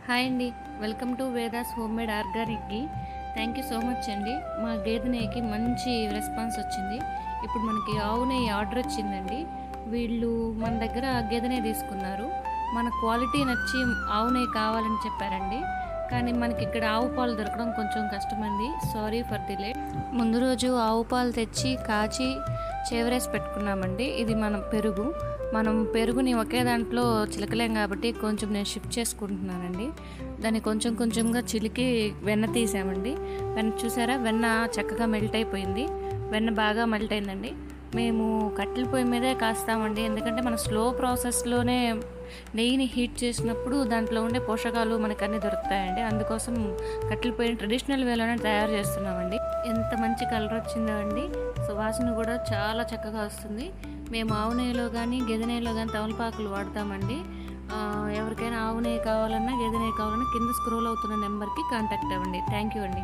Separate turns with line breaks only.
Hi అండి. Welcome to Vedas homemade organic ghee. Thank you so much అండి. మా గేదె నెయ్యికి మంచి రెస్పాన్స్ వచ్చింది. ఇప్పుడు మనకి ఆవు నెయ్యి ఆర్డర్ వచ్చిందండి. వీళ్ళు మన దగ్గర గేదె నెయ్యి తీసుకున్నారు. మన క్వాలిటీ నచ్చి ఆవు నెయ్యి కావాలని చెప్పారండి. కానీ మనకి ఇక్కడ ఆవు పాలు దొరకడం కొంచెం కష్టమండి. Sorry for the late. ముందు రోజు ఆవు పాలు తెచ్చి కాచి చేవరేసి పెట్టుకున్నామండి. ఇది మనం పెరుగుని ఒకే దాంట్లో చిలకలేం కాబట్టి కొంచెం నేను షిఫ్ట్ చేసుకుంటున్నానండి. దాన్ని కొంచెం కొంచెంగా చిలికి వెన్న తీసామండి. వెన్న చూసారా, వెన్న చక్కగా మెల్ట్ అయిపోయింది. వెన్న బాగా మెల్ట్ అయిందండి. మేము కట్టెల పొయ్యి మీదే కాస్తామండి. ఎందుకంటే మన స్లో ప్రాసెస్లోనే నెయ్యిని హీట్ చేసినప్పుడు దాంట్లో ఉండే పోషకాలు మనకు అన్నీ దొరుకుతాయండి. అందుకోసం కట్టెల పొయ్యిని ట్రెడిషనల్ వేలోనే తయారు చేస్తున్నామండి. ఎంత మంచి కలర్ వచ్చిందో అండి. సువాసన కూడా చాలా చక్కగా వస్తుంది. మేము ఆవు నెయ్యిలో కానీ గేదె నెయ్యిలో కానీ తమలపాకులు వాడతామండి. ఎవరికైనా ఆవు నెయ్యి కావాలన్నా గేదె నెయ్యి కావాలన్నా కింద స్క్రోల్ అవుతున్న నెంబర్కి కాంటాక్ట్ అవ్వండి. థ్యాంక్ యూ అండి.